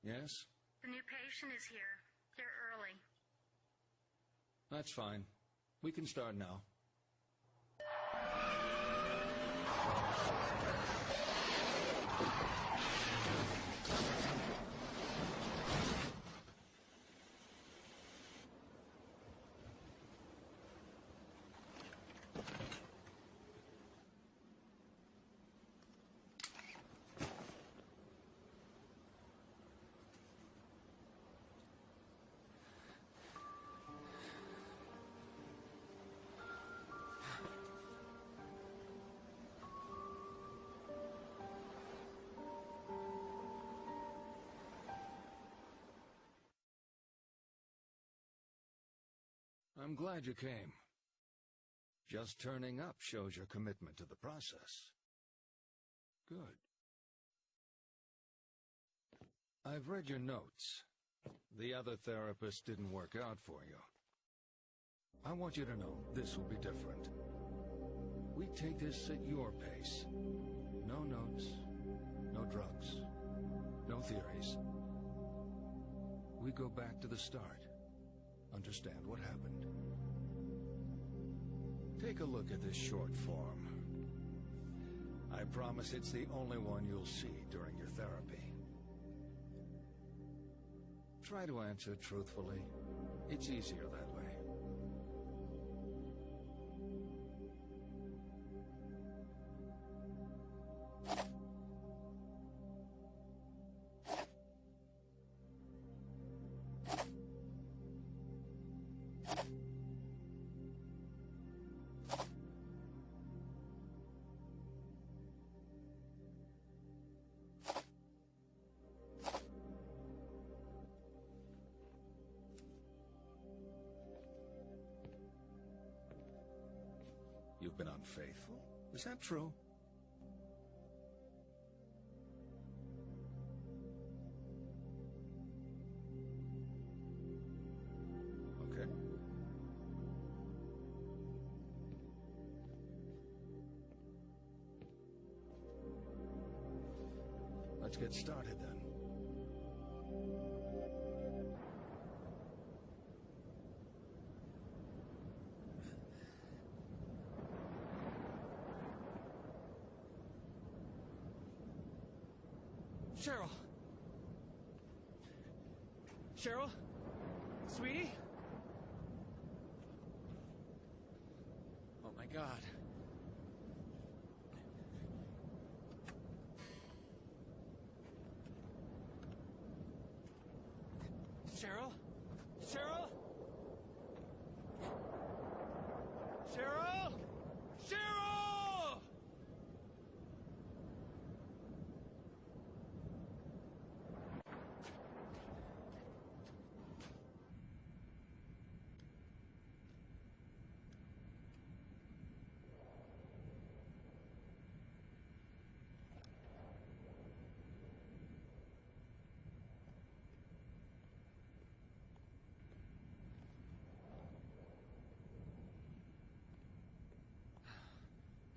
Yes? The new patient is here. They're early. That's fine. We can start now. I'm glad you came. Just turning up shows your commitment to the process. Good. I've read your notes. The other therapist didn't work out for you. I want you to know this will be different. We take this at your pace. No notes, no drugs, no theories. We go back to the start. Understand what happened. Take a look at this short form. I promise it's the only one you'll see during your therapy. Try to answer truthfully. It's easier that way. You've been unfaithful? Is that true? Okay. Let's get started then. Cheryl! Cheryl? Sweetie? Oh my God. Cheryl? Cheryl? Cheryl? Cheryl!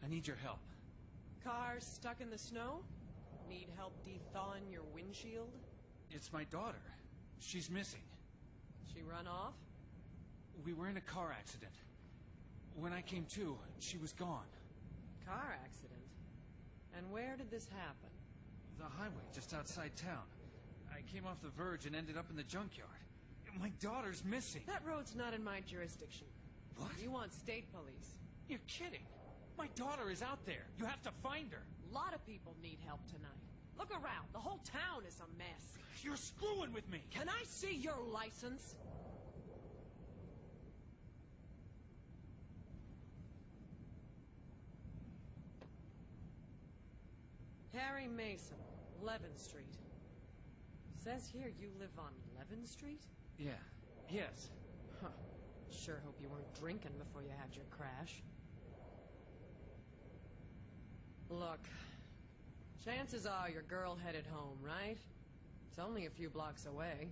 I need your help. Car stuck in the snow? Need help de-thawing your windshield? It's my daughter. She's missing. She run off? We were in a car accident. When I came to, she was gone. Car accident? And where did this happen? The highway just outside town. I came off the verge and ended up in the junkyard. My daughter's missing. That road's not in my jurisdiction. What? You want state police. You're kidding. My daughter is out there. You have to find her. A lot of people need help tonight. Look around. The whole town is a mess. You're screwing with me. Can I see your license? Harry Мэйson, 11th Street. Says here you live on 11th Street? Yeah. Yes. Huh. Sure hope you weren't drinking before you had your crash. Look, chances are your girl headed home, right? It's only a few blocks away.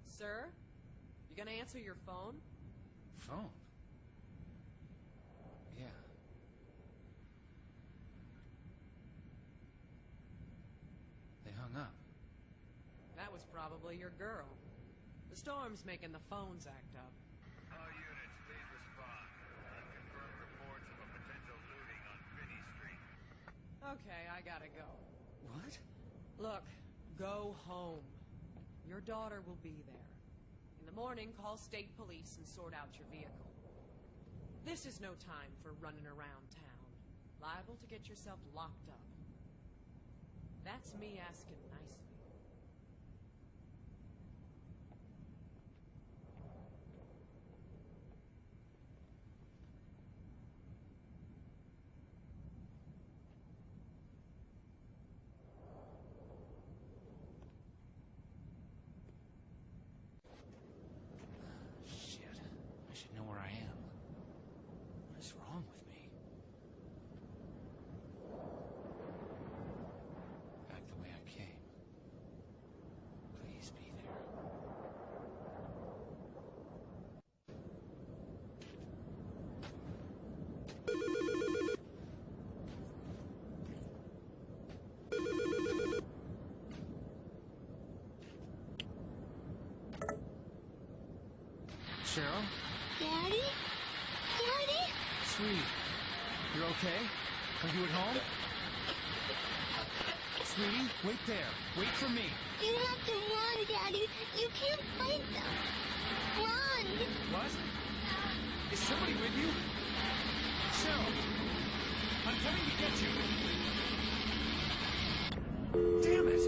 Sir? You gonna answer your phone? Phone? Yeah. probably your girl. The storm's making the phones act up. All units, please respond. Confirmed reports of a potential looting on Finney Street. Okay, I gotta go. What? Look, go home. Your daughter will be there. In the morning, call state police and sort out your vehicle. This is no time for running around town. Liable to get yourself locked up. That's me asking nicely. Shit. I should know where I am. What is wrong with me? Back the way I came. Please be there. Cheryl? Daddy? Daddy? Sweetie, you're okay? Are you at home? Sweetie, wait there. Wait for me. You have to run, Daddy. You can't fight them. Run! What? Is somebody with you? Cheryl! I'm coming to get you! Damn it!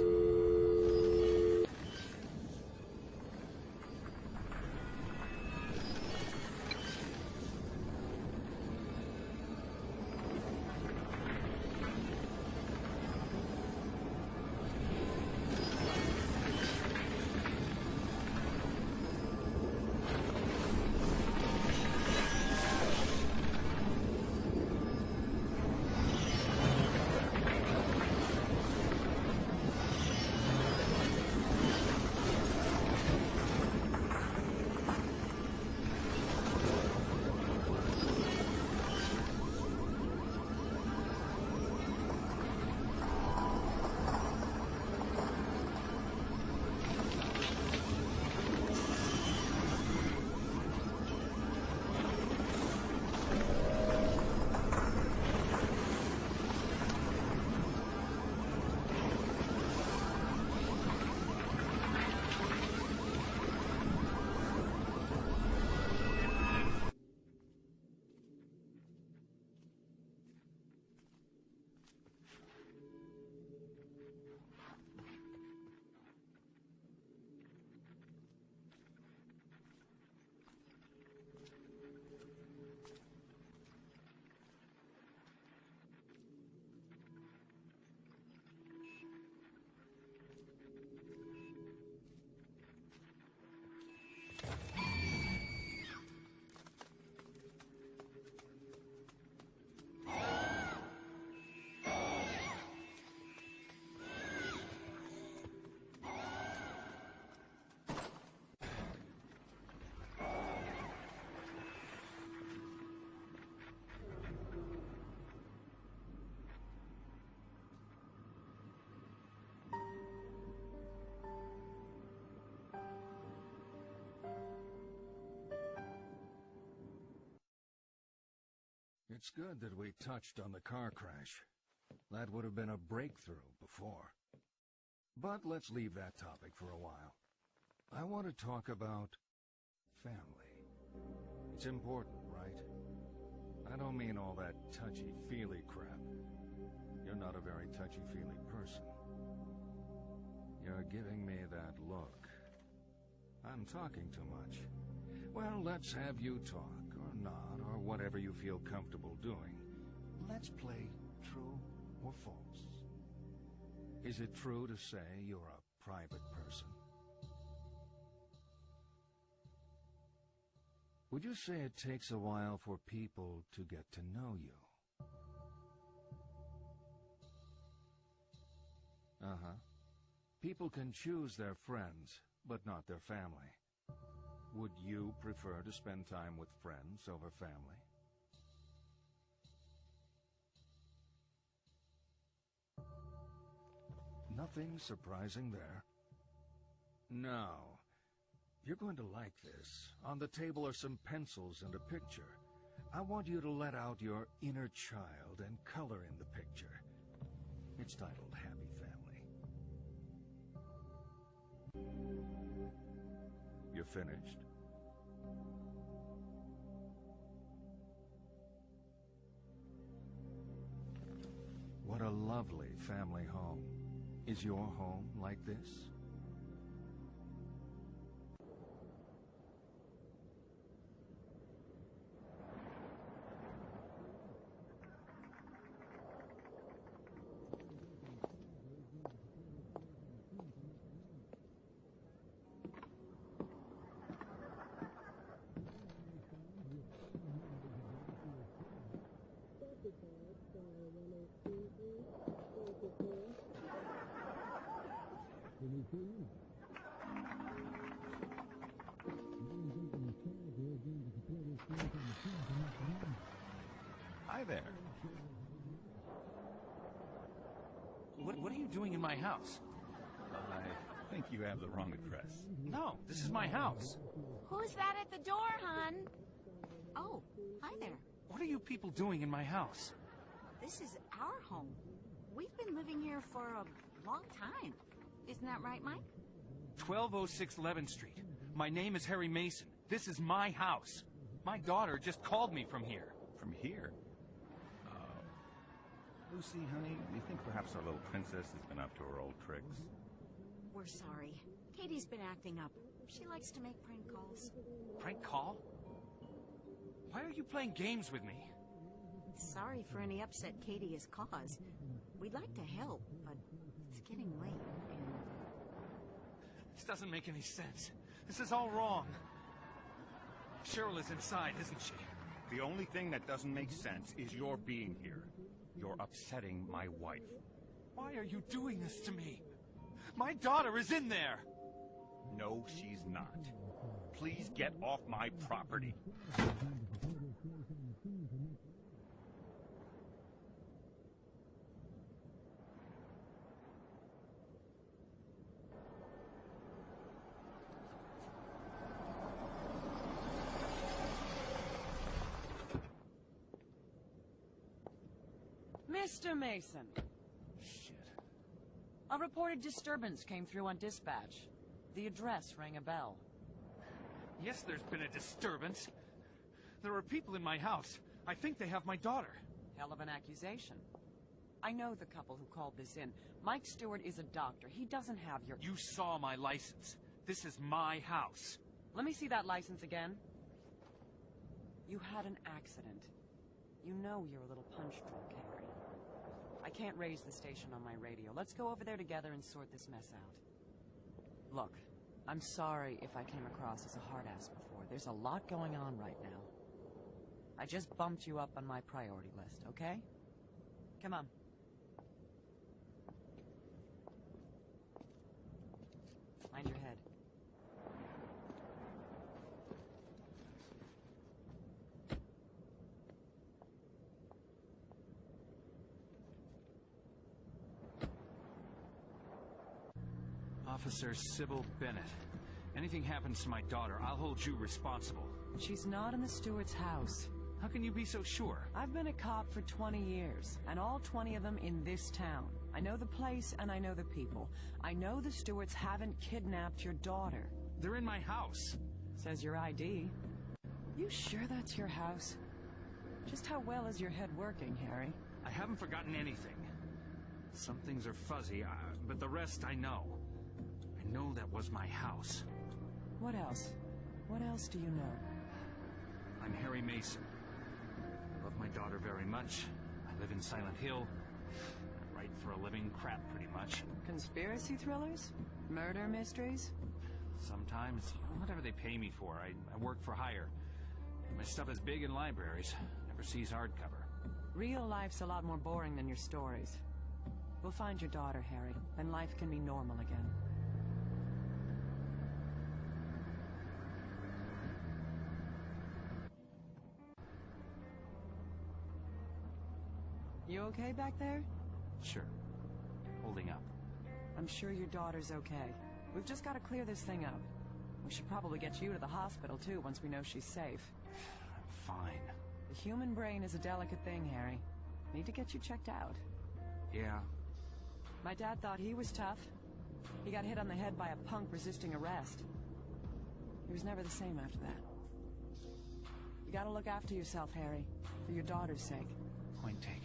It's good that we touched on the car crash. That would have been a breakthrough before. But let's leave that topic for a while. I want to talk about family. It's important, right? I don't mean all that touchy-feely crap. You're not a very touchy-feely person. You're giving me that look. I'm talking too much. Well, let's have you talk, or not, or whatever you feel comfortable doing. Let's play true or false. Is it true to say you're a private person? Would you say it takes a while for people to get to know you? Uh-huh. People can choose their friends, but not their family. Would you prefer to spend time with friends over family? Nothing surprising there. Now, you're going to like this. On the table are some pencils and a picture. I want you to let out your inner child and color in the picture. It's titled Happy Family. You're finished. What a lovely family home. Is your home like this? Hi there. What are you doing in my house? I think you have the wrong address. No, this is my house. Who's that at the door, hon? Oh, hi there. What are you people doing in my house? This is our home. We've been living here for a long time. Isn't that right, Mike? 1206 11th Street. My name is Harry Мэйson. This is my house. My daughter just called me from here. From here? Lucy, honey, you think perhaps our little princess has been up to her old tricks? We're sorry. Katie's been acting up. She likes to make prank calls. Prank call? Why are you playing games with me? Sorry for any upset Katie has caused. We'd like to help, but it's getting late, and... This doesn't make any sense. This is all wrong. Cheryl is inside, isn't she? The only thing that doesn't make sense is your being here. You're upsetting my wife. Why are you doing this to me? My daughter is in there! No, she's not. Please get off my property. Mr. Mason. Shit. A reported disturbance came through on dispatch. The address rang a bell. Yes, there's been a disturbance. There are people in my house. I think they have my daughter. Hell of an accusation. I know the couple who called this in. Mike Stewart is a doctor. He doesn't have your... You saw my license. This is my house. Let me see that license again. You had an accident. You know you're a little punch drunk, Harry. I can't raise the station on my radio. Let's go over there together and sort this mess out. Look, I'm sorry if I came across as a hard-ass before. There's a lot going on right now. I just bumped you up on my priority list, okay? Come on. Mind your head. Officer Sybil Bennett. Anything happens to my daughter, I'll hold you responsible. She's not in the Stewart's house. How can you be so sure? I've been a cop for 20 years, and all 20 of them in this town. I know the place, and I know the people. I know the Stewarts haven't kidnapped your daughter. They're in my house. Says your ID. You sure that's your house? Just how well is your head working, Harry? I haven't forgotten anything. Some things are fuzzy, but the rest I know. I know that was my house. What else? What else do you know? I'm Harry Мэйson. I love my daughter very much. I live in Sylent Hill. I write for a living, crap pretty much. Conspiracy thrillers? Murder mysteries? Sometimes, whatever they pay me for. I work for hire. My stuff is big in libraries. Never sees hardcover. Real life's a lot more boring than your stories. We'll find your daughter, Harry, and life can be normal again. You okay back there? Sure. Holding up. I'm sure your daughter's okay. We've just got to clear this thing up. We should probably get you to the hospital, too, once we know she's safe. I'm fine. The human brain is a delicate thing, Harry. Need to get you checked out. Yeah. My dad thought he was tough. He got hit on the head by a punk resisting arrest. He was never the same after that. You gotta look after yourself, Harry, for your daughter's sake. Point taken.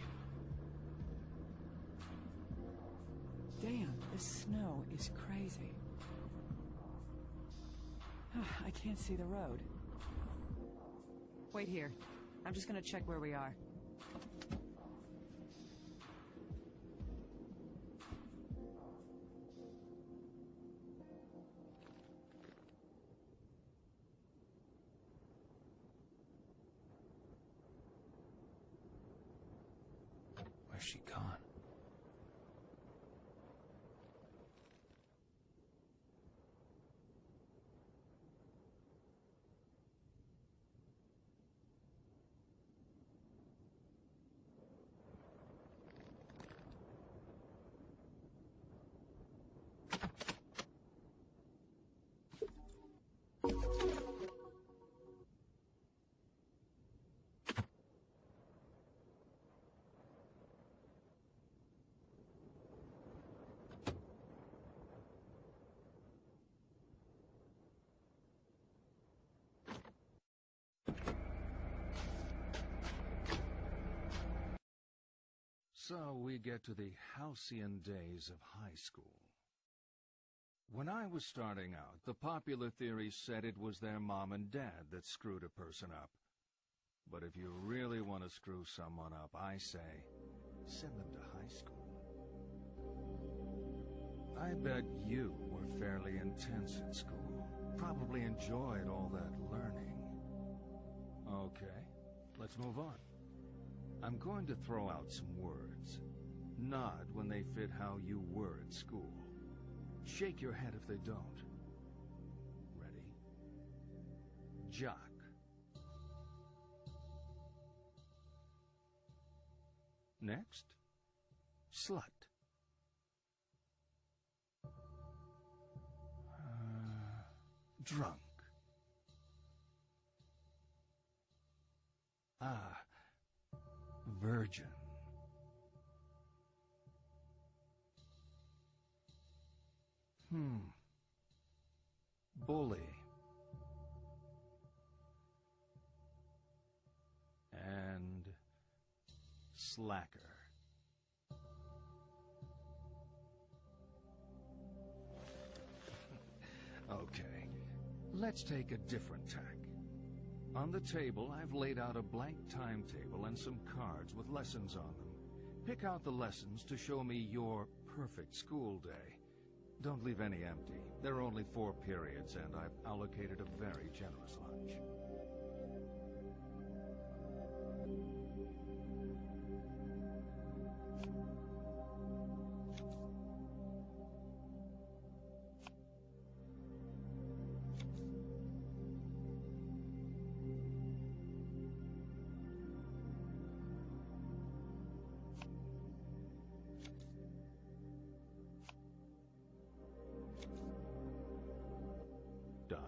Damn, this snow is crazy. I can't see the road. Wait here. I'm just gonna check where we are. Where's she gone? So we get to the halcyon days of high school. When I was starting out, the popular theory said it was their mom and dad that screwed a person up. But if you really want to screw someone up, I say, send them to high school. I bet you were fairly intense at school. Probably enjoyed all that learning. Okay, let's move on. I'm going to throw out some words. Nod when they fit how you were at school. Shake your head if they don't. Ready? Jock. Next, slut. Drunk. Virgin. Bully. And slacker. Okay, let's take a different tack. On the table, I've laid out a blank timetable and some cards with lessons on them. Pick out the lessons to show me your perfect school day. Don't leave any empty. There are only 4 periods, and I've allocated a very generous lunch. Done?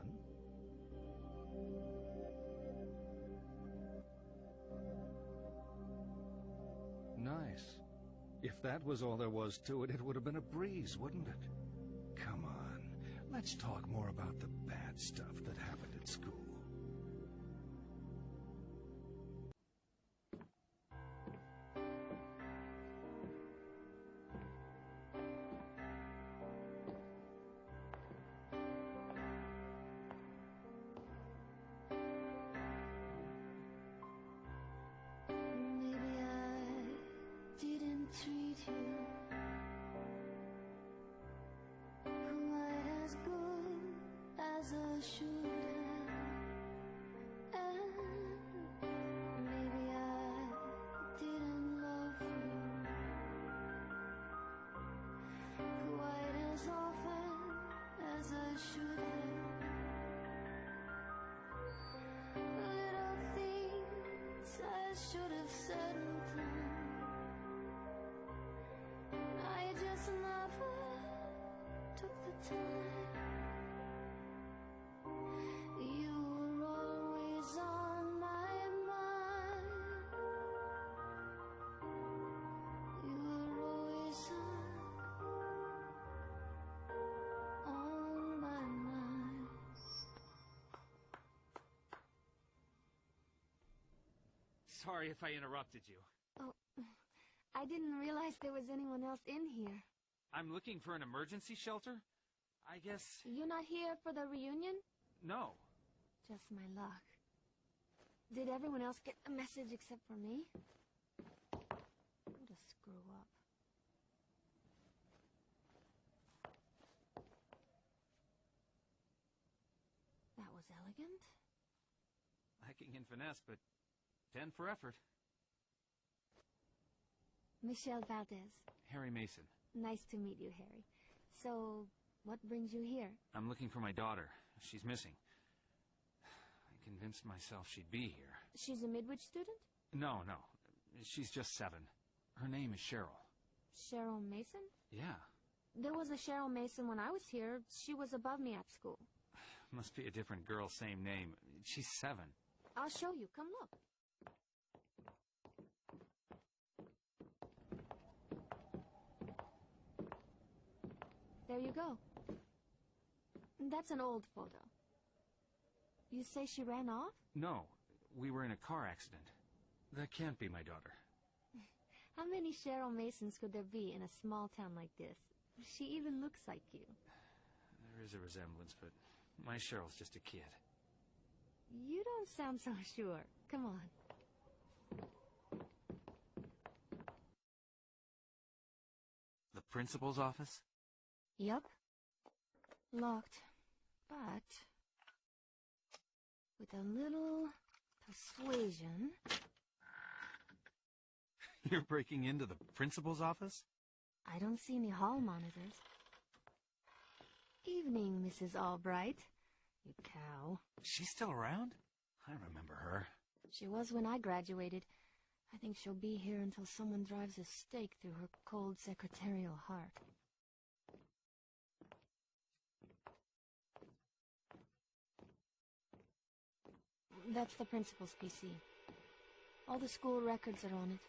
Nice. If that was all there was to it, it would have been a breeze, wouldn't it? Come on, let's talk more about the bad stuff that happened at school. Treat you quite as good as I should have, and maybe I didn't love you quite as often as I should have. Little things I should have said and done, I just never took the time. You were always on my mind. You were always on my mind. Sorry if I interrupted you. Oh, I didn't realize there was anyone else in here. I'm looking for an emergency shelter? I guess... You're not here for the reunion? No. Just my luck. Did everyone else get the message except for me? What a screw up. That was elegant. Lacking in finesse, but 10 for effort. Michelle Valdez. Harry Мэйson. Nice to meet you, Harry. So, what brings you here? I'm looking for my daughter. She's missing. I convinced myself she'd be here. She's a Midwich student? No. She's just 7. Her name is Cheryl. Cheryl Mason? Yeah. There was a Cheryl Mason when I was here. She was above me at school. Must be a different girl, same name. She's 7. I'll show you. Come look. There you go. That's an old photo. You say she ran off? No, we were in a car accident. That can't be my daughter. How many Cheryl Masons could there be in a small town like this? She even looks like you. There is a resemblance, but my Cheryl's just a kid. You don't sound so sure. Come on. The principal's office? Yup. Locked. But with a little persuasion... You're breaking into the principal's office? I don't see any hall monitors. Evening, Mrs. Albright. You cow. She's still around? I remember her. She was when I graduated. I think she'll be here until someone drives a stake through her cold secretarial heart. That's the principal's PC. All the school records are on it.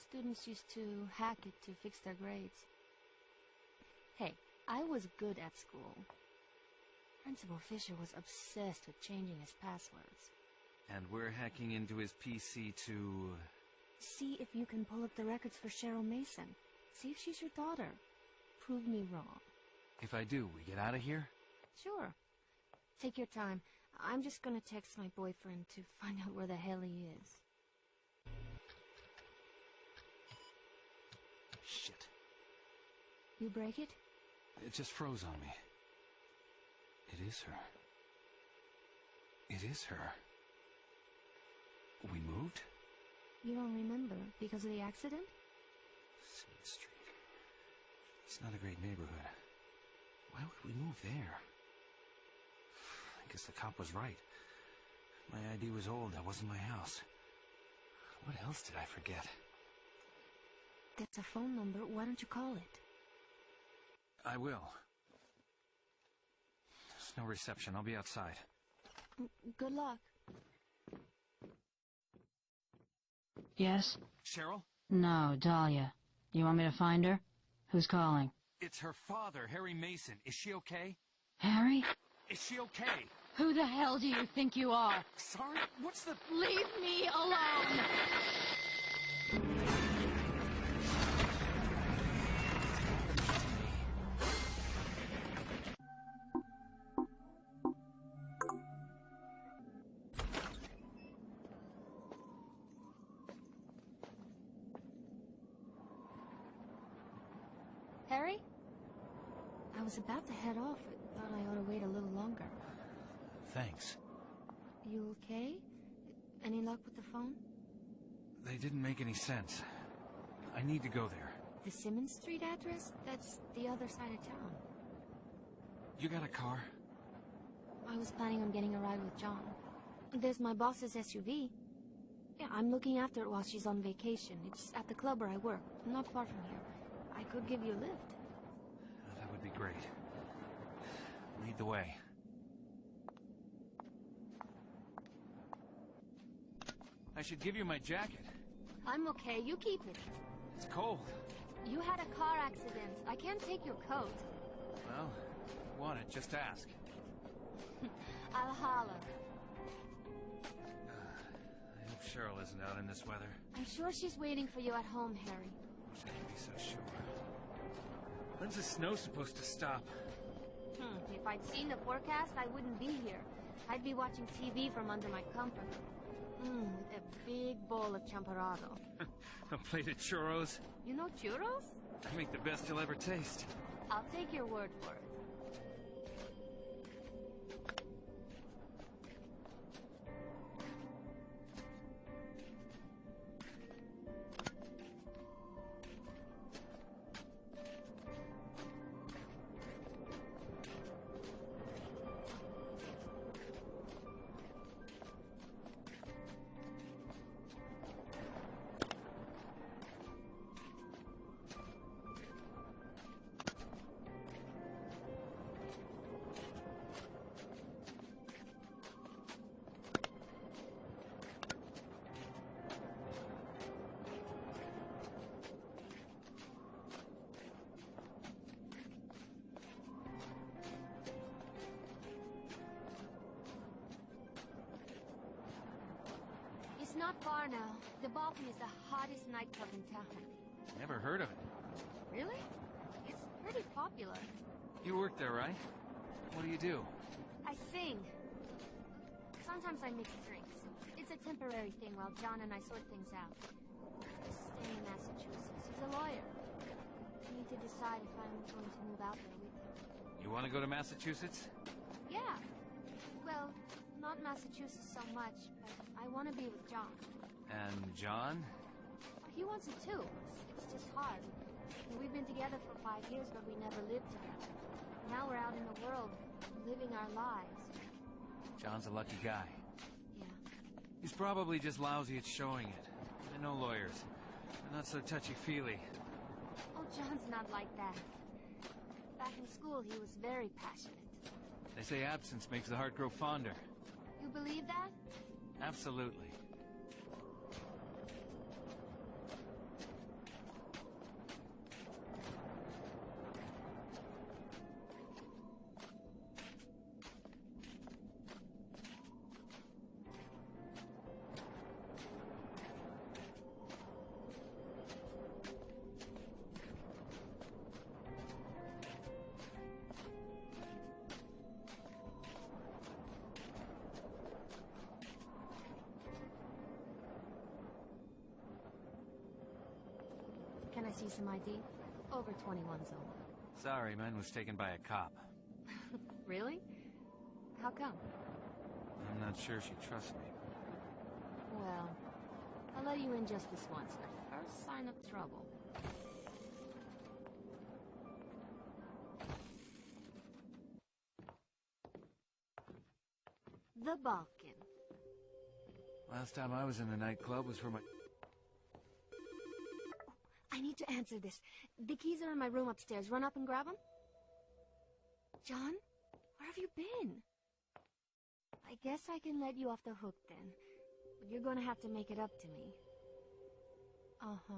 Students used to hack it to fix their grades. Hey, I was good at school. Principal Fisher was obsessed with changing his passwords. And we're hacking into his PC to... See if you can pull up the records for Cheryl Mason. See if she's your daughter. Prove me wrong. If I do, we get out of here? Sure. Take your time. I'm just gonna text my boyfriend to find out where the hell he is. Shit. You break it? It just froze on me. It is her. It is her. We moved? You don't remember because of the accident? Smith Street. It's not a great neighborhood. Why would we move there? I guess the cop was right. My ID was old. That wasn't my house. What else did I forget? That's a phone number. Why don't you call it? I will. There's no reception. I'll be outside. Good luck. Yes? Cheryl? No, Dahlia. You want me to find her? Who's calling? It's her father, Harry Мэйson. Is she okay? Harry? Is she okay? Who the hell do you think you are? Sorry? What's the... Leave me alone! Harry? I was about to head off, but thought I ought to wait a little longer. Thanks. You okay? Any luck with the phone? They didn't make any sense. I need to go there. The Simmons Street address? That's the other side of town. You got a car? I was planning on getting a ride with John. There's my boss's SUV. Yeah, I'm looking after it while she's on vacation. It's at the club where I work, not far from here. I could give you a lift. That would be great. Lead the way. I should give you my jacket. I'm okay, you keep it. It's cold. You had a car accident. I can't take your coat. Well, if you want it, just ask. I'll holler. I hope Cheryl isn't out in this weather. I'm sure she's waiting for you at home, Harry. Wish I could be so sure. When's the snow supposed to stop? If I'd seen the forecast, I wouldn't be here. I'd be watching TV from under my comforter. With a big bowl of champorado. A plate of churros? You know churros? I make the best you'll ever taste. I'll take your word for it. It's not far now. The Balkan is the hottest nightclub in town. Never heard of it. Really? It's pretty popular. You work there, right? What do you do? I sing. Sometimes I mix drinks. It's a temporary thing while John and I sort things out. I stay in Massachusetts. He's a lawyer. I need to decide if I'm going to move out there with him. You want to go to Massachusetts? Yeah. Well, not Massachusetts so much, but I want to be with John. And John? He wants it too. It's just hard. We've been together for 5 years, but we never lived together. Now we're out in the world, living our lives. John's a lucky guy. Yeah. He's probably just lousy at showing it. I know lawyers. They're not so touchy-feely. Oh, John's not like that. Back in school, he was very passionate. They say absence makes the heart grow fonder. You believe that? Absolutely. Can I see some ID? Over 21's old. Sorry, mine was taken by a cop. Really? How come? I'm not sure she trusts me. Well, I'll let you in just this once. The first sign of trouble. The Balkan. Last time I was in the nightclub was for my... I need to answer this. The keys are in my room upstairs. Run up and grab them? John? Where have you been? I guess I can let you off the hook then. But you're gonna have to make it up to me. Uh-huh.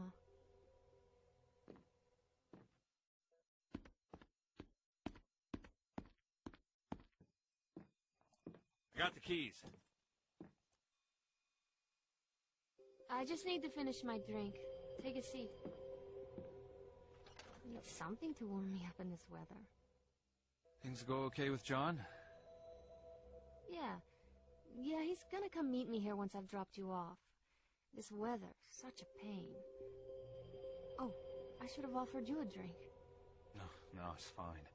I got the keys. I just need to finish my drink. Take a seat. Need something to warm me up in this weather. Things go okay with John? Yeah. Yeah, he's gonna come meet me here once I've dropped you off. This weather, such a pain. Oh, I should have offered you a drink. No, it's fine.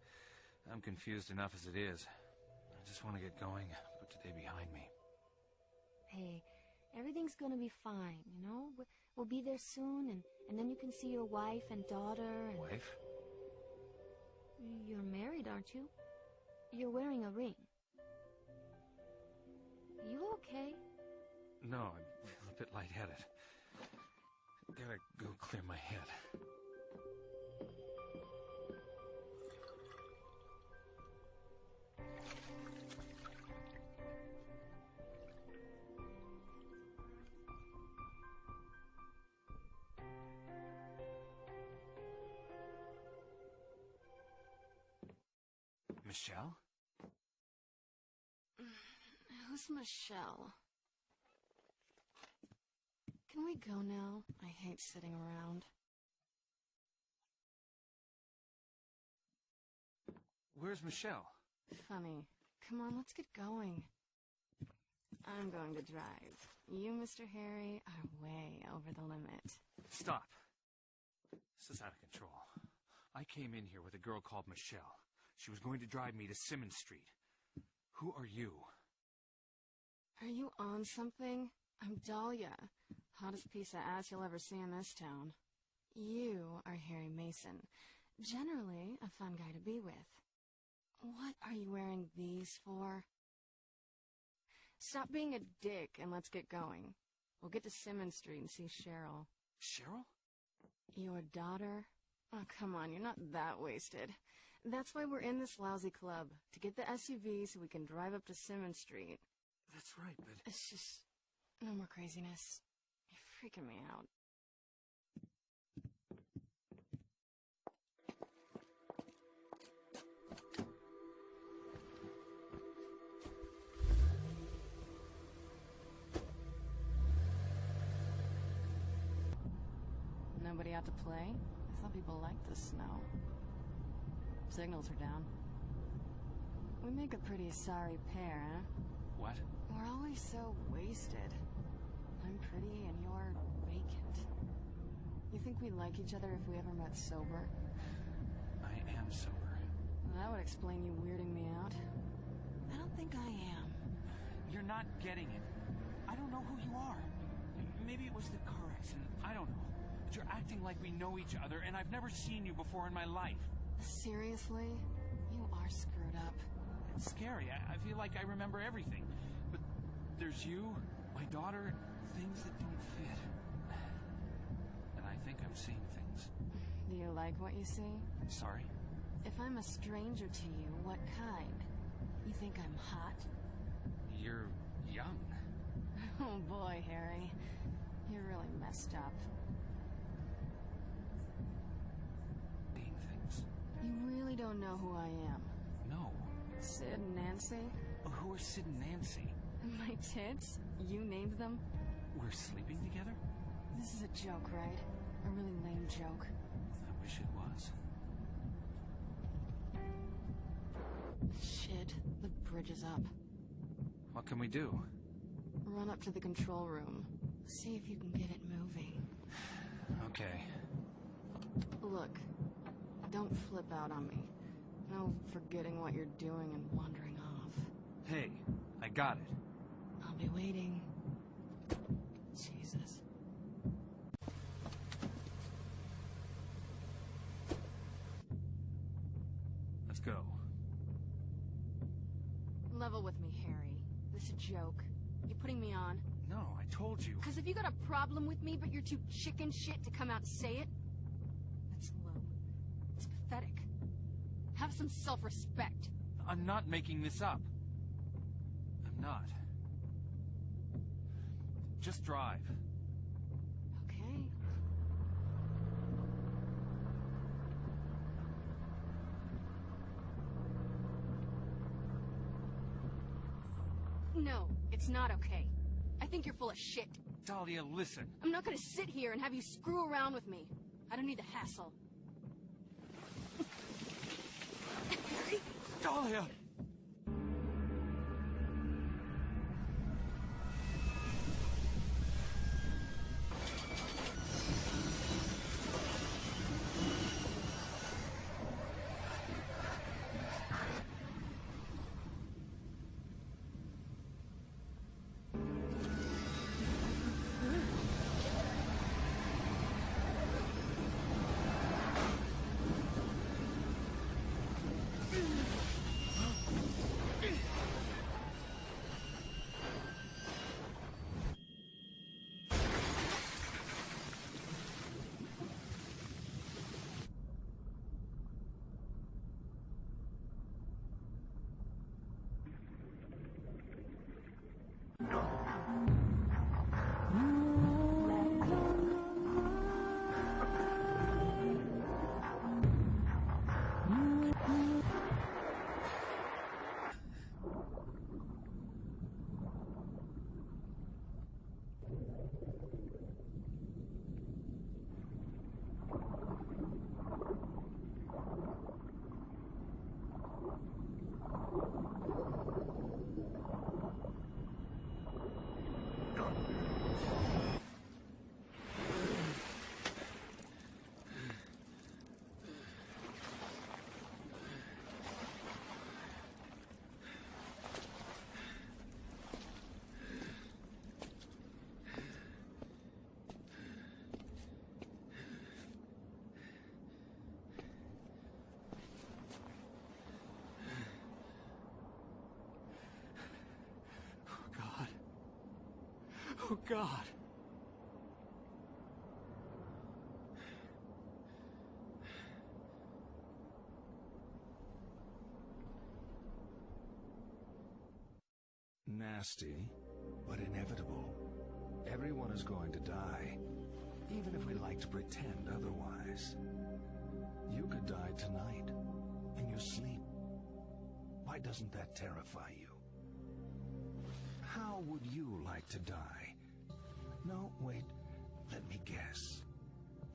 I'm confused enough as it is. I just want to get going, put today behind me. Hey, everything's gonna be fine, you know? We'll be there soon, and then you can see your wife and daughter and... Wife? You're married, aren't you? You're wearing a ring. You okay? No, I'm a bit lightheaded. Gotta go clear my head. Michelle? Who's Michelle? Can we go now? I hate sitting around. Where's Michelle? Funny. Come on, let's get going. I'm going to drive. You, Mr. Harry, are way over the limit. Stop. This is out of control. I came in here with a girl called Michelle. She was going to drive me to Simmons Street. Who are you? Are you on something? I'm Dahlia. Hottest piece of ass you'll ever see in this town. You are Harry Мэйson. Generally, a fun guy to be with. What are you wearing these for? Stop being a dick and let's get going. We'll get to Simmons Street and see Cheryl. Cheryl? Your daughter? Oh, come on, you're not that wasted. That's why we're in this lousy club, to get the SUV so we can drive up to Simmons Street. That's right, but... It's just... no more craziness. You're freaking me out. Nobody out to play? I thought people liked the snow. Signals are down. We make a pretty sorry pair, huh? What? We're always so wasted. I'm pretty and you're vacant. You think we'd like each other if we ever met sober? I am sober. That would explain you weirding me out. I don't think I am. You're not getting it. I don't know who you are. Maybe it was the car accident. I don't know. But you're acting like we know each other, and I've never seen you before in my life. Seriously? You are screwed up. It's scary. I feel like I remember everything. But there's you, my daughter, things that don't fit. And I think I'm seeing things. Do you like what you see? Sorry? If I'm a stranger to you, what kind? You think I'm hot? You're young. Oh boy, Harry. You're really messed up. Seeing things. You really don't know who I am. No. Sid and Nancy? Who are Sid and Nancy? My tits? You named them? We're sleeping together? This is a joke, right? A really lame joke. I wish it was. Shit, the bridge is up. What can we do? Run up to the control room. See if you can get it moving. Okay. Look, don't flip out on me. No forgetting what you're doing and wandering off. Hey, I got it. I'll be waiting. Jesus. Let's go. Level with me, Harry. This a joke. You putting me on? No, I told you. Because if you got a problem with me, but you're too chicken shit to come out and say it, that's low. It's pathetic. Have some self-respect. I'm not making this up. I'm not. Just drive. Okay. No, it's not okay. I think you're full of shit. Dahlia, listen. I'm not gonna sit here and have you screw around with me. I don't need the hassle. Harry? Dahlia! Oh, God. Nasty, but inevitable. Everyone is going to die, even if we like to pretend otherwise. You could die tonight, in your sleep. Why doesn't that terrify you? How would you like to die? No, wait, let me guess.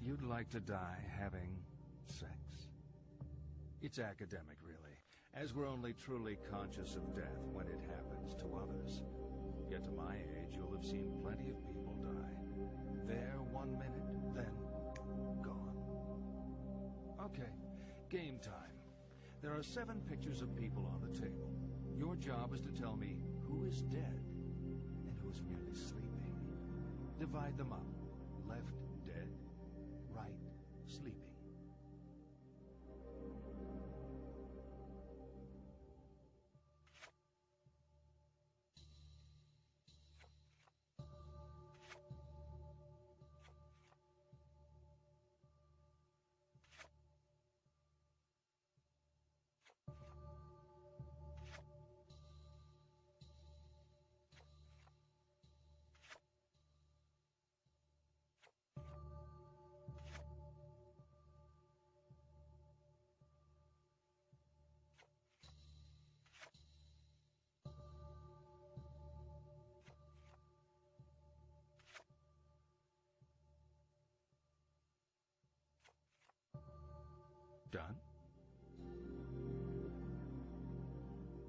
You'd like to die having sex? It's academic, really, as we're only truly conscious of death when it happens to others. Yet to my age, you'll have seen plenty of people die. There 1 minute, then gone. Okay, game time. There are 7 pictures of people on the table. Your job is to tell me who is dead and who is merely sleeping. Divide them up. Left, dead. Right, sleeping. Done?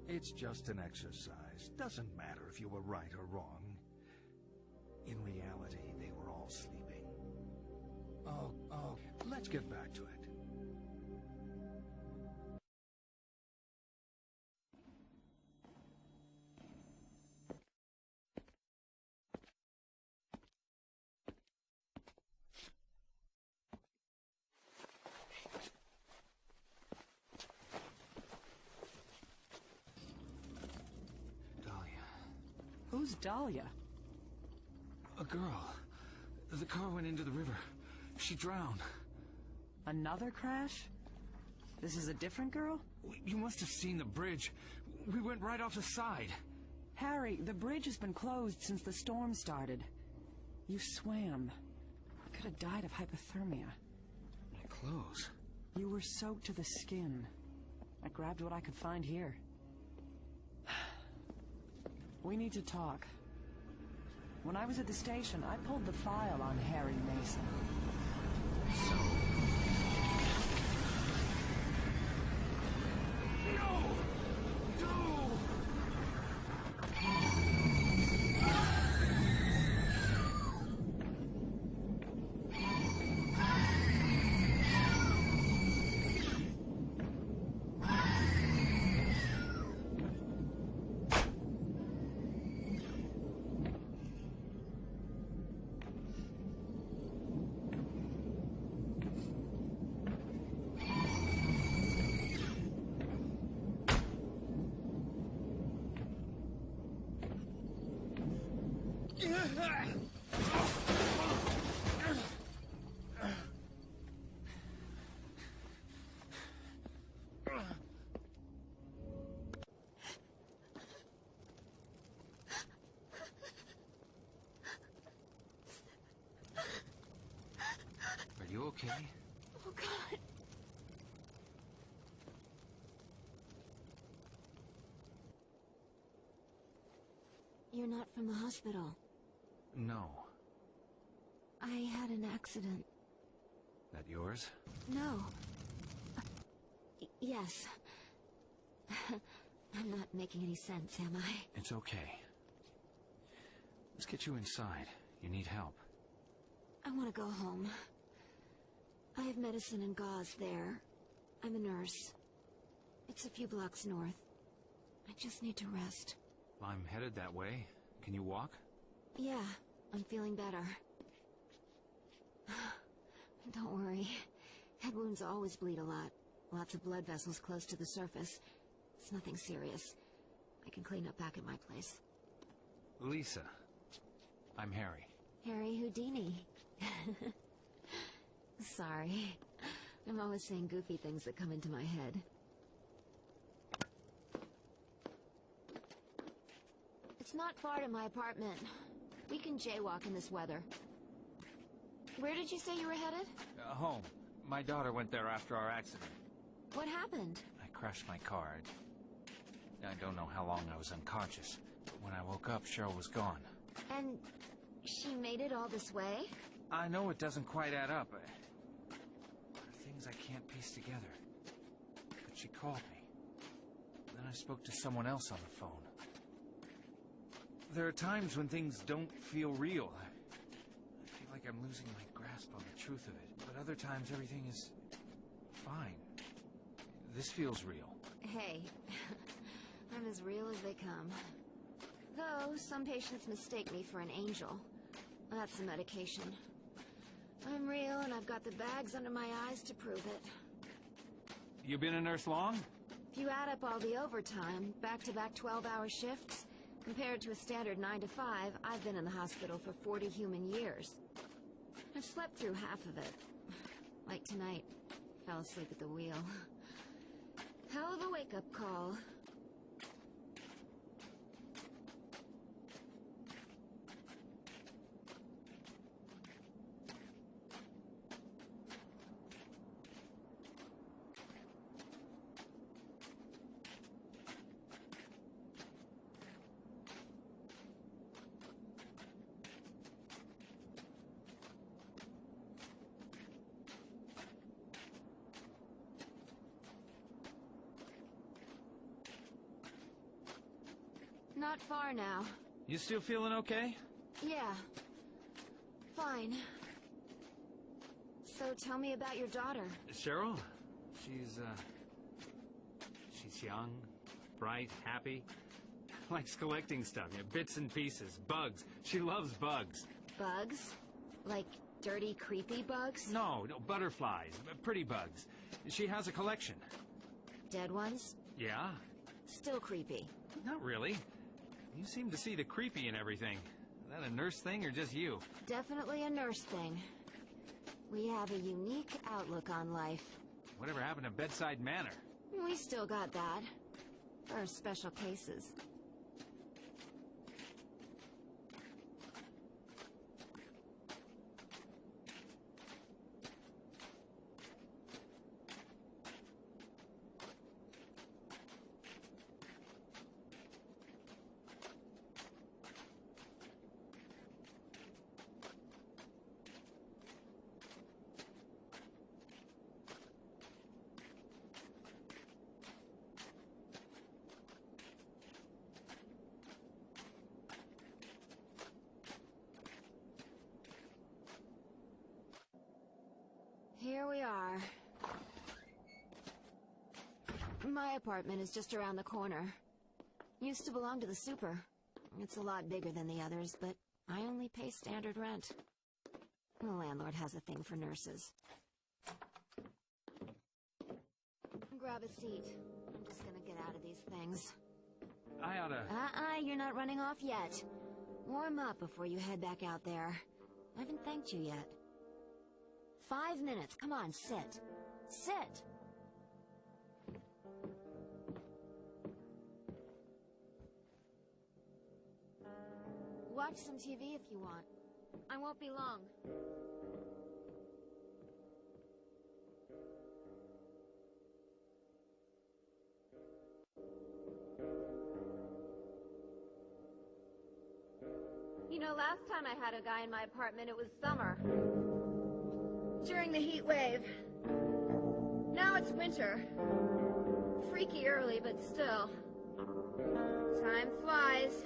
It's just an exercise. Doesn't matter if you were right or wrong. In reality, they were all sleeping. Oh, let's get back to it. Who's Dahlia? A girl. The car went into the river. She drowned. Another crash? This is a different girl? You must have seen the bridge. We went right off the side. Harry, the bridge has been closed since the storm started. You swam. You could have died of hypothermia. My clothes. You were soaked to the skin. I grabbed what I could find here. We need to talk. When I was at the station, I pulled the file on Harry Мэйson. So? No! Are you okay? Oh, God. You're not from the hospital. No. I had an accident. That yours? No. Yes. I'm not making any sense, am I? It's okay. Let's get you inside. You need help. I want to go home. I have medicine and gauze there. I'm a nurse. It's a few blocks north. I just need to rest. I'm headed that way. Can you walk? Yeah, I'm feeling better. Don't worry. Head wounds always bleed a lot. Lots of blood vessels close to the surface. It's nothing serious. I can clean up back at my place. Lisa. I'm Harry. Harry Houdini. Sorry. I'm always saying goofy things that come into my head. It's not far to my apartment. We can jaywalk in this weather. Where did you say you were headed? Home. My daughter went there after our accident. What happened? I crashed my car. I don't know how long I was unconscious. When I woke up, Cheryl was gone. And she made it all this way? I know it doesn't quite add up. There are things I can't piece together. But she called me. Then I spoke to someone else on the phone. There are times when things don't feel real. I feel like I'm losing my grasp on the truth of it. But other times everything is fine. This feels real. Hey, I'm as real as they come. Though, some patients mistake me for an angel. That's the medication. I'm real, and I've got the bags under my eyes to prove it. You been a nurse long? If you add up all the overtime, back-to-back 12-hour shifts, compared to a standard 9 to 5, I've been in the hospital for 40 human years. I've slept through half of it. Like tonight, fell asleep at the wheel. Hell of a wake-up call. Not far now. You still feeling okay? Yeah. Fine. So tell me about your daughter. Cheryl? She's young, bright, happy. Likes collecting stuff, bits and pieces, bugs. She loves bugs. Bugs? Like dirty, creepy bugs? No, butterflies, pretty bugs. She has a collection. Dead ones? Yeah? Still creepy. Not really. You seem to see the creepy in everything. Is that a nurse thing or just you? Definitely a nurse thing. We have a unique outlook on life. Whatever happened to bedside manner? We still got that. For special cases. Here we are. My apartment is just around the corner. Used to belong to the super. It's a lot bigger than the others, but I only pay standard rent. The landlord has a thing for nurses. Grab a seat. I'm just gonna get out of these things. I oughta... You're not running off yet. Warm up before you head back out there. I haven't thanked you yet. 5 minutes. Come on, sit. Sit! Watch some TV if you want. I won't be long. You know, last time I had a guy in my apartment, it was summer. During the heat wave. Now it's winter. Freaky early, but still. Time flies.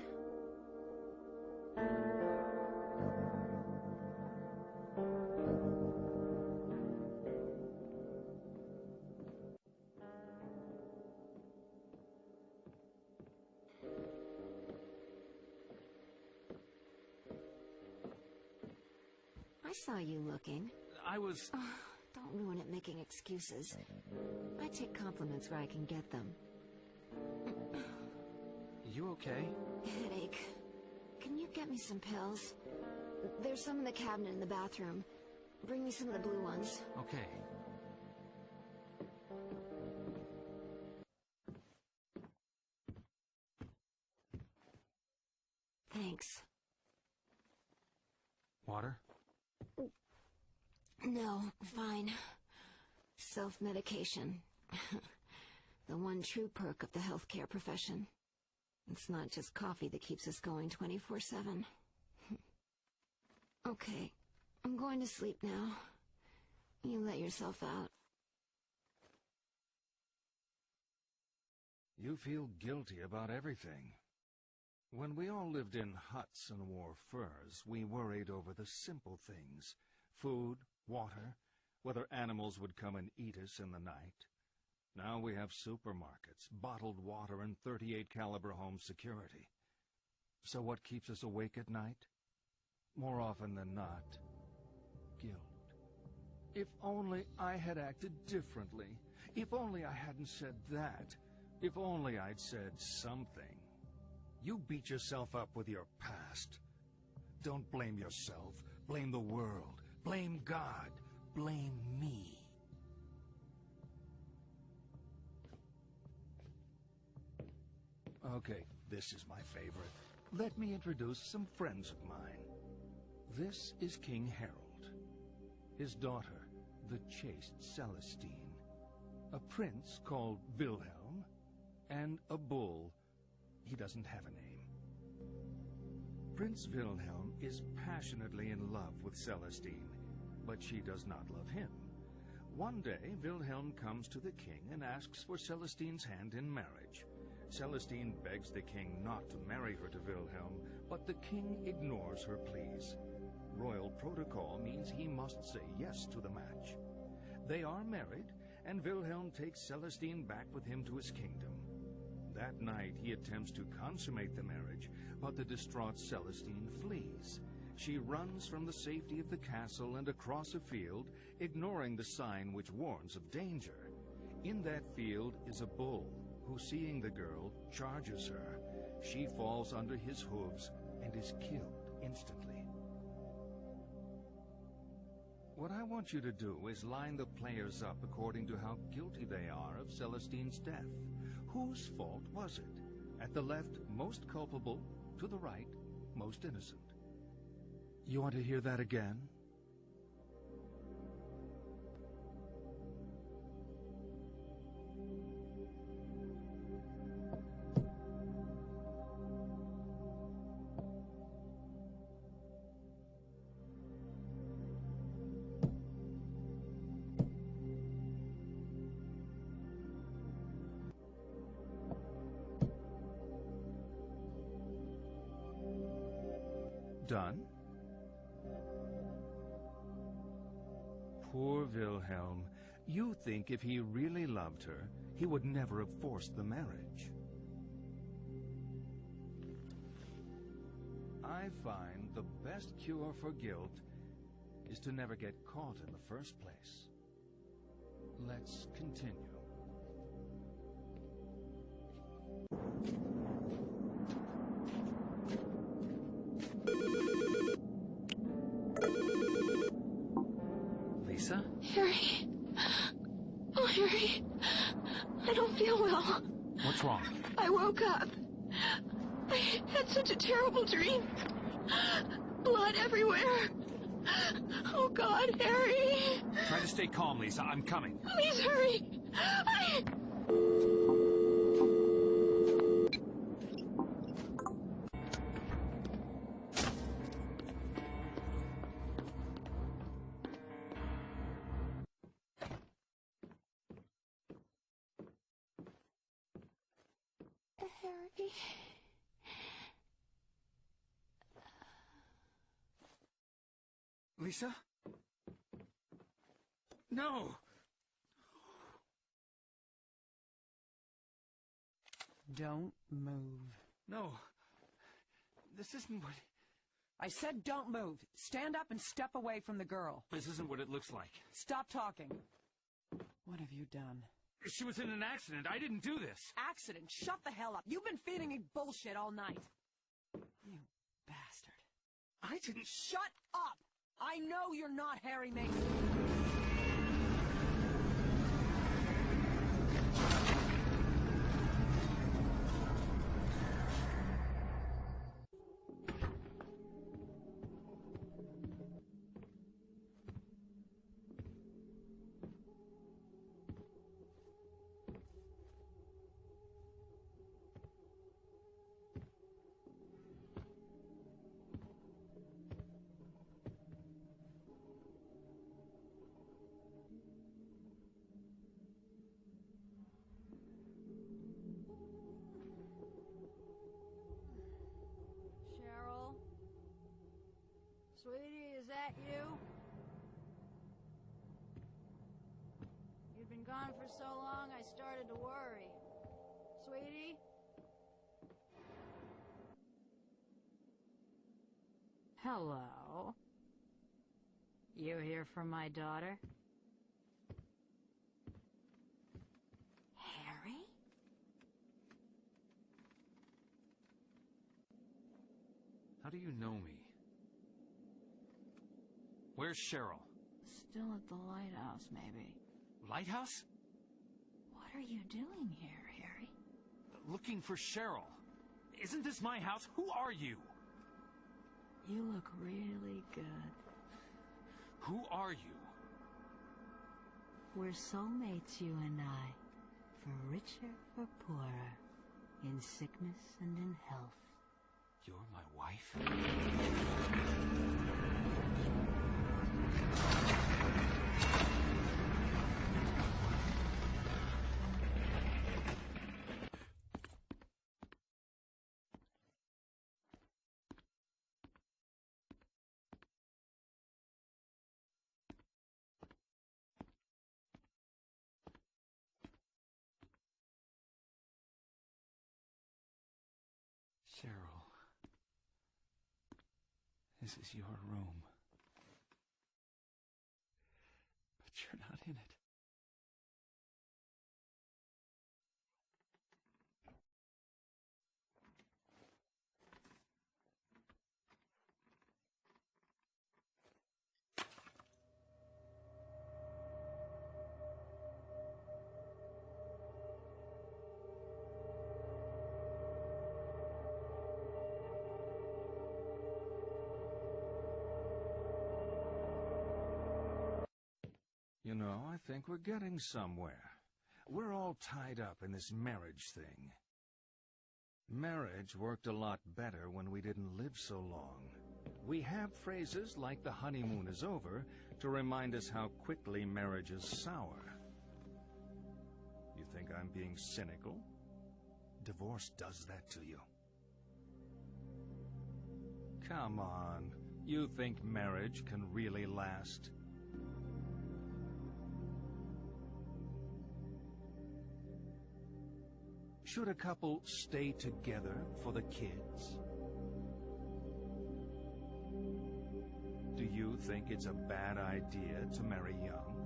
I saw you looking. I was... Oh, don't ruin it making excuses. I take compliments where I can get them. You okay? Headache. Can you get me some pills? There's some in the cabinet in the bathroom. Bring me some of the blue ones. Okay. Thanks. Water? No, fine. Self-medication. The one true perk of the healthcare profession. It's not just coffee that keeps us going 24/7. Okay, I'm going to sleep now. You let yourself out. You feel guilty about everything. When we all lived in huts and wore furs, we worried over the simple things. Food, water, whether animals would come and eat us in the night. Now we have supermarkets, bottled water, and .38 caliber home security. So what keeps us awake at night? More often than not, guilt. If only I had acted differently. If only I hadn't said that. If only I'd said something. You beat yourself up with your past. Don't blame yourself. Blame the world. Blame God. Blame me. Okay, this is my favorite. Let me introduce some friends of mine. This is King Harold. His daughter, the chaste Celestine. A prince called Wilhelm. And a bull. He doesn't have a name. Prince Wilhelm is passionately in love with Celestine, but she does not love him. One day, Wilhelm comes to the king and asks for Celestine's hand in marriage. Celestine begs the king not to marry her to Wilhelm, but the king ignores her pleas. Royal protocol means he must say yes to the match. They are married, and Wilhelm takes Celestine back with him to his kingdom. That night, he attempts to consummate the marriage, but the distraught Celestine flees. She runs from the safety of the castle and across a field, ignoring the sign which warns of danger. In that field is a bull, who, seeing the girl, charges her. She falls under his hooves and is killed instantly. What I want you to do is line the players up according to how guilty they are of Celestine's death. Whose fault was it? At the left, most culpable. To the right, most innocent. You want to hear that again? Done? Poor Wilhelm. You think if he really loved her, he would never have forced the marriage. I find the best cure for guilt is to never get caught in the first place. Let's continue. Lisa? Harry. Oh, Harry. I don't feel well. What's wrong? I woke up. I had such a terrible dream. Blood everywhere. Oh, God, Harry. Try to stay calm, Lisa. I'm coming. Please hurry. Harry. Lisa? No! Don't move. No. This isn't what... I said don't move. Stand up and step away from the girl. This isn't what it looks like. Stop talking. What have you done? She was in an accident. I didn't do this. Accident? Shut the hell up. You've been feeding me bullshit all night. You bastard. I didn't... Shut up! I know you're not Harry Mason. Sweetie, is that you? You'd been gone for so long, I started to worry. Sweetie? Hello. You here for my daughter? Harry? How do you know me? Where's Cheryl? Still at the lighthouse, maybe. Lighthouse? What are you doing here, Harry? Looking for Cheryl. Isn't this my house? Who are you? You look really good. Who are you? We're soulmates, you and I. For richer or poorer. In sickness and in health. You're my wife? Cheryl, this is your room. But you're not in it. You know, I think we're getting somewhere. We're all tied up in this marriage thing. Marriage worked a lot better when we didn't live so long. We have phrases like the honeymoon is over to remind us how quickly marriages sour. You think I'm being cynical? Divorce does that to you. Come on, you think marriage can really last? Should a couple stay together for the kids? Do you think it's a bad idea to marry young?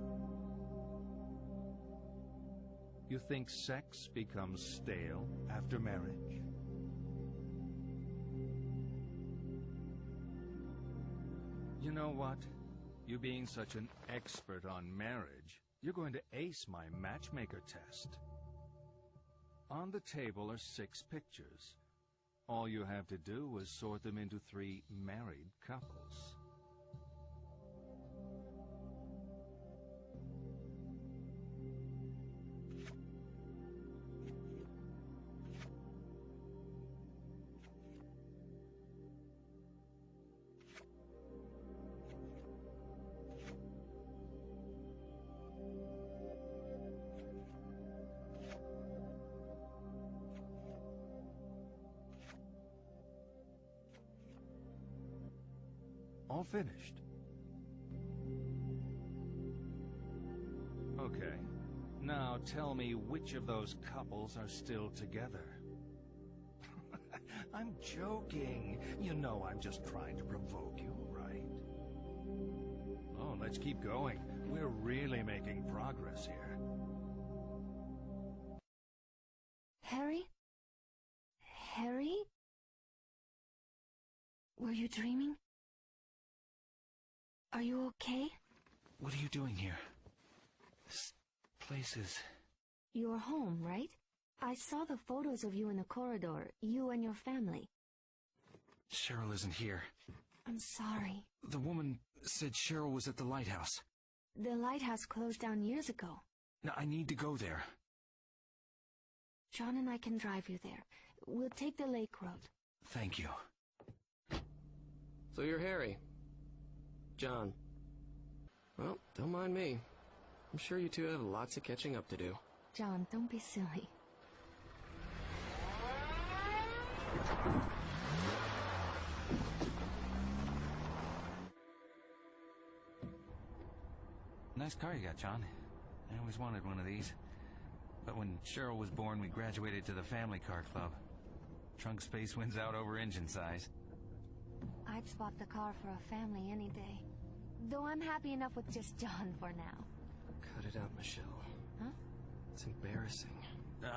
You think sex becomes stale after marriage? You know what? You being such an expert on marriage, you're going to ace my matchmaker test. On the table are 6 pictures. All you have to do was sort them into 3 married couples. All finished. Okay. Now tell me which of those couples are still together. I'm joking. You know I'm just trying to provoke you, right? Oh, let's keep going. We're really making progress here. Harry? Harry? Were you dreaming? you okay? What are you doing here? This place is... You're home, right? I saw the photos of you in the corridor, you and your family. Cheryl isn't here. I'm sorry. The woman said Cheryl was at the lighthouse. The lighthouse closed down years ago. Now, I need to go there. John and I can drive you there. We'll take the lake road. Thank you. So you're Harry. John. Well, don't mind me. I'm sure you two have lots of catching up to do. John, don't be silly. Nice car you got, John. I always wanted one of these. But when Cheryl was born, we graduated to the family car club. Trunk space wins out over engine size. I'd swap the car for a family any day. Though I'm happy enough with just John for now. Cut it out, Michelle. Huh? It's embarrassing.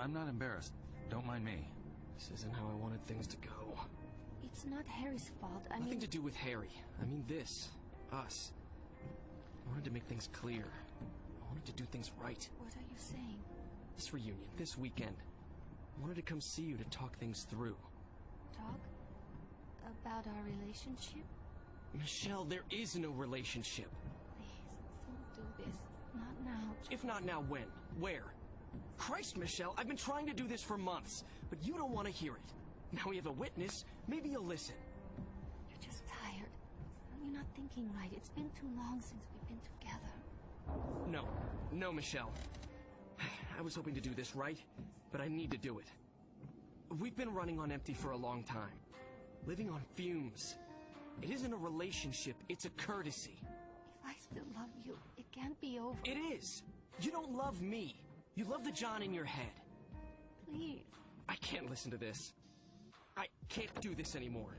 I'm not embarrassed. Don't mind me. This isn't how I wanted things to go. It's not Harry's fault. Nothing to do with Harry. I mean this. Us. I wanted to make things clear. I wanted to do things right. What are you saying? This reunion, this weekend. I wanted to come see you to talk things through. Talk? About our relationship? Michelle, there is no relationship. Please, don't do this. Not now. If not now, when? Where? Christ, Michelle, I've been trying to do this for months, but you don't want to hear it. Now we have a witness, maybe you'll listen. You're just tired. You're not thinking right. It's been too long since we've been together. No, Michelle. I was hoping to do this right, but I need to do it. We've been running on empty for a long time. Living on fumes. It isn't a relationship, it's a courtesy. If I still love you, it can't be over. It is! You don't love me. You love the John in your head. Please. I can't listen to this. I can't do this anymore.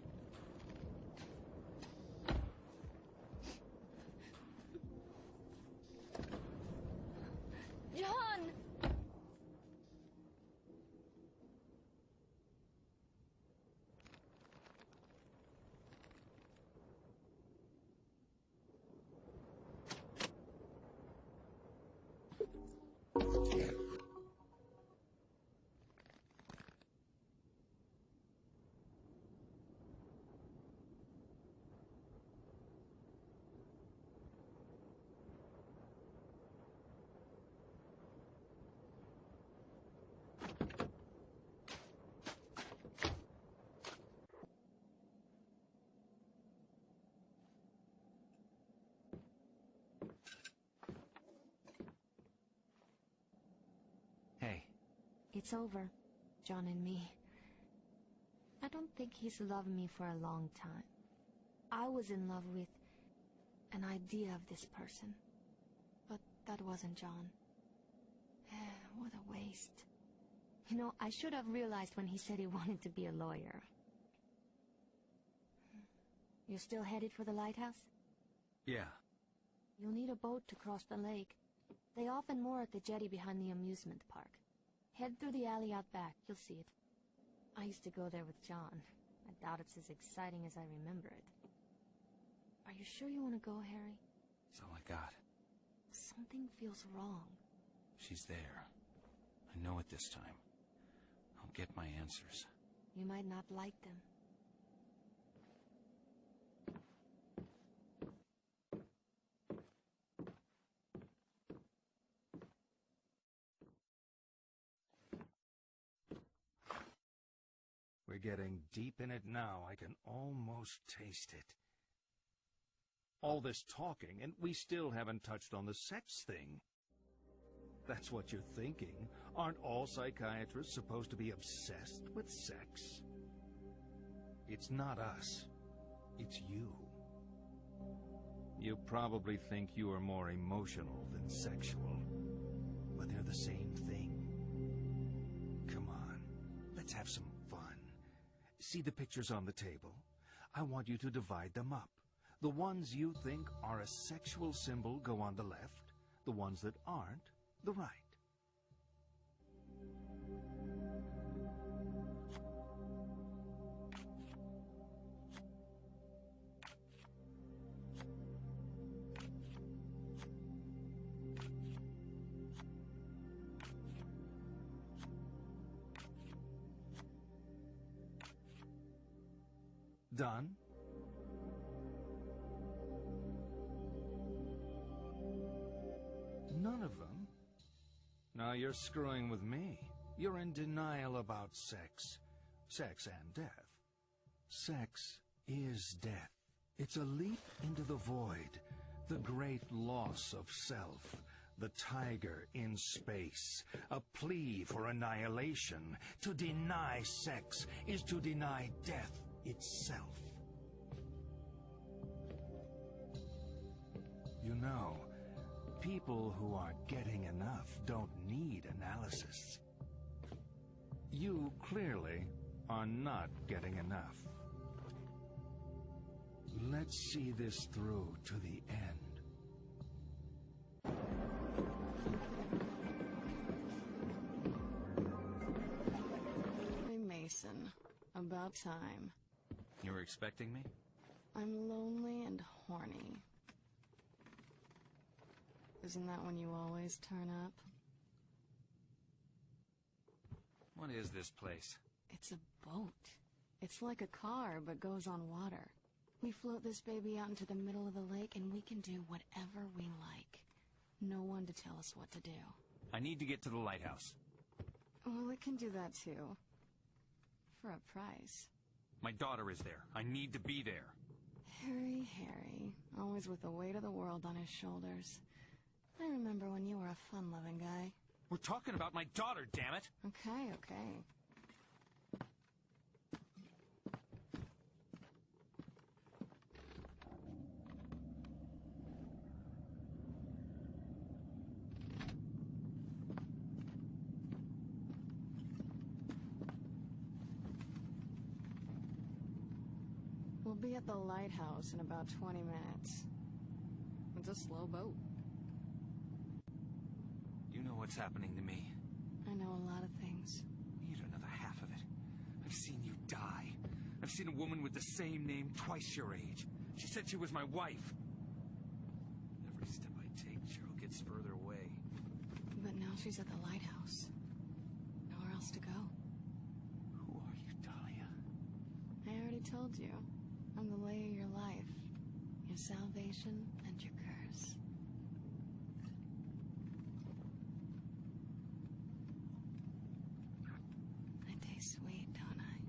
John! Hey. It's over, John and me. I don't think he's loved me for a long time. I was in love with an idea of this person. But that wasn't John. What a waste. You know, I should have realized when he said he wanted to be a lawyer. You're still headed for the lighthouse? Yeah. You'll need a boat to cross the lake. They often moor at the jetty behind the amusement park. Head through the alley out back, you'll see it. I used to go there with John. I doubt it's as exciting as I remember it. Are you sure you want to go, Harry? That's all I got. Something feels wrong. She's there. I know it this time. I'll get my answers. You might not like them. We're getting deep in it now. I can almost taste it. All this talking, and we still haven't touched on the sex thing. That's what you're thinking. Aren't all psychiatrists supposed to be obsessed with sex? It's not us. It's you. You probably think you are more emotional than sexual, but they're the same thing. Come on, let's have some fun. See the pictures on the table? I want you to divide them up. The ones you think are a sexual symbol go on the left, the ones that aren't, the right. done? None of them? Now you're screwing with me. You're in denial about sex. Sex and death. Sex is death. It's a leap into the void, the great loss of self, the tiger in space, a plea for annihilation. To deny sex is to deny death itself. You know, people who are getting enough don't need analysis. You clearly are not getting enough. Let's see this through to the end. Garry Мэйson. About time. You were expecting me? I'm lonely and horny. Isn't that when you always turn up? What is this place? It's a boat. It's like a car, but goes on water. We float this baby out into the middle of the lake, and we can do whatever we like. No one to tell us what to do. I need to get to the lighthouse. Well, it can do that too. For a price. My daughter is there. I need to be there. Harry, always with the weight of the world on his shoulders. I remember when you were a fun-loving guy. We're talking about my daughter, damn it! Okay. We'll be at the lighthouse in about 20 minutes. It's a slow boat. You know what's happening to me. I know a lot of things. You don't know the half of it. I've seen you die. I've seen a woman with the same name twice your age. She said she was my wife. Every step I take, Cheryl gets further away. But now she's at the lighthouse. Nowhere else to go. Who are you, Dahlia? I already told you. I'm the lay of your life. Your salvation and your curse. I taste sweet, don't I?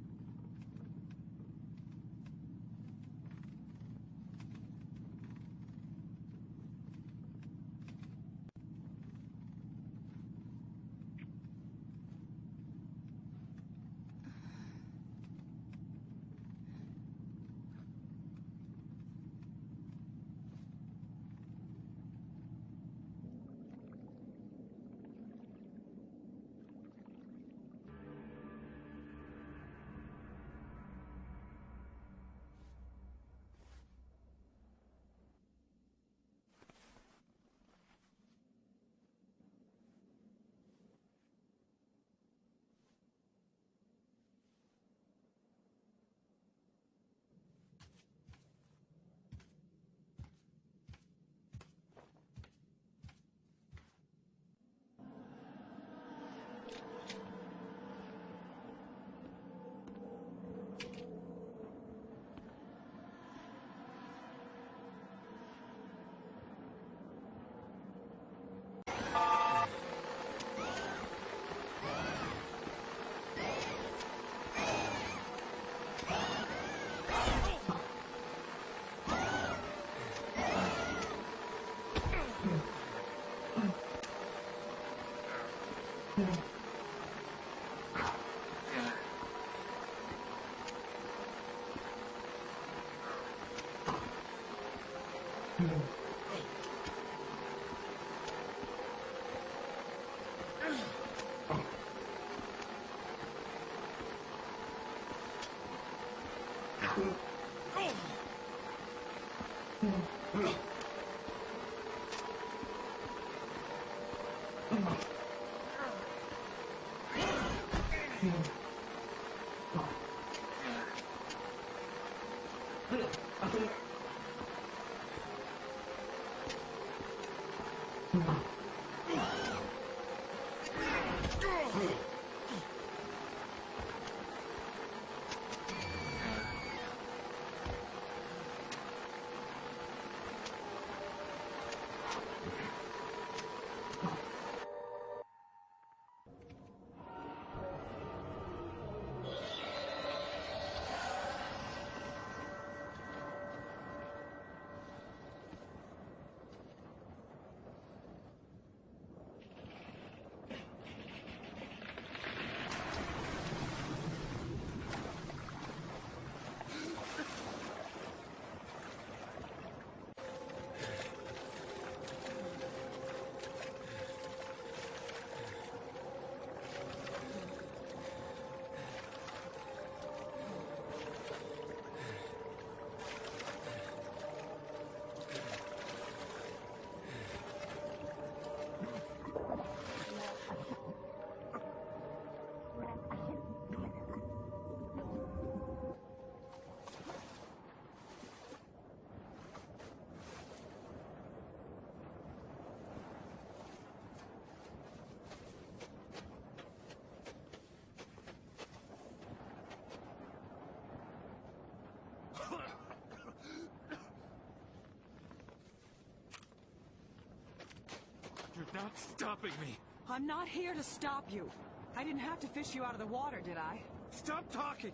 You're not stopping me. I'm not here to stop you. I didn't have to fish you out of the water, did I? Stop talking!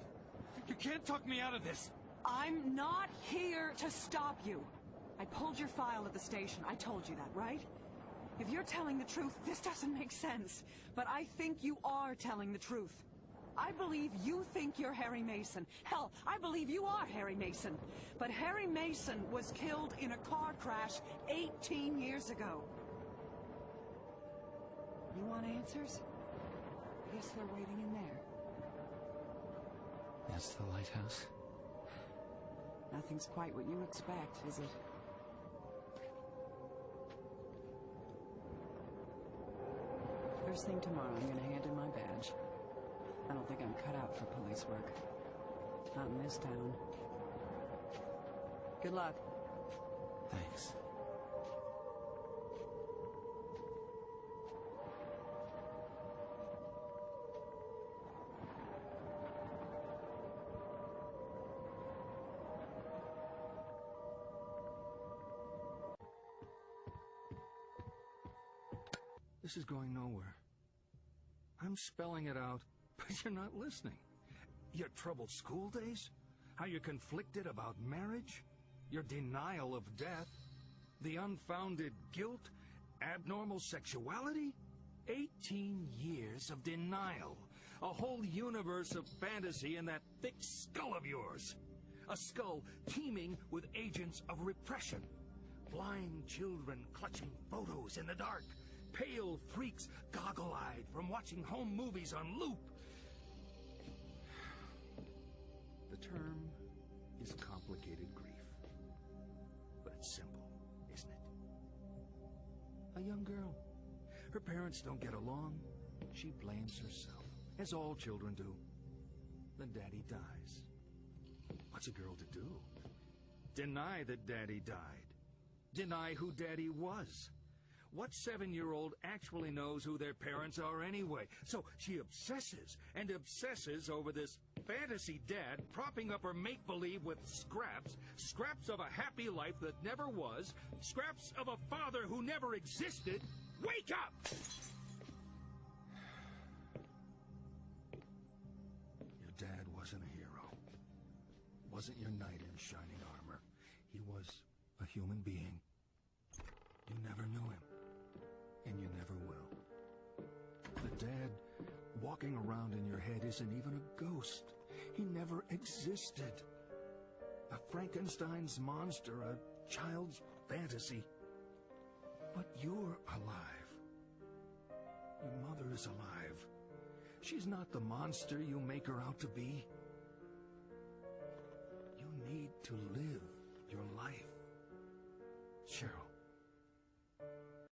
You can't talk me out of this. I'm not here to stop you. I pulled your file at the station. I told you that, right? If you're telling the truth, this doesn't make sense. But I think you are telling the truth. I believe you think you're Harry Мэйson. Hell, I believe you are Harry Мэйson. But Harry Мэйson was killed in a car crash 18 years ago. You want answers? I guess they're waiting in there. That's the lighthouse? Nothing's quite what you expect, is it? First thing tomorrow, I'm gonna hand in my badge. I don't think I'm cut out for police work. Not in this town. Good luck. Thanks. This is going nowhere. I'm spelling it out, but you're not listening. Your troubled school days? How you're conflicted about marriage? Your denial of death? The unfounded guilt? Abnormal sexuality? 18 years of denial. A whole universe of fantasy in that thick skull of yours. A skull teeming with agents of repression. Blind children clutching photos in the dark. Pale freaks goggle-eyed from watching home movies on loop. The term is complicated grief. But it's simple, isn't it? A young girl. Her parents don't get along. She blames herself, as all children do. Then Daddy dies. What's a girl to do? Deny that Daddy died. Deny who Daddy was. What 7-year-old actually knows who their parents are anyway? So she obsesses and obsesses over this fantasy dad propping up her make-believe with scraps of a happy life that never was, scraps of a father who never existed. Wake up! Your dad wasn't a hero. Wasn't your knight in shining armor. He was a human being. You never knew him. And you never will. The dad walking around in your head isn't even a ghost. He never existed. A Frankenstein's monster, a child's fantasy. But you're alive. Your mother is alive. She's not the monster you make her out to be. You need to live.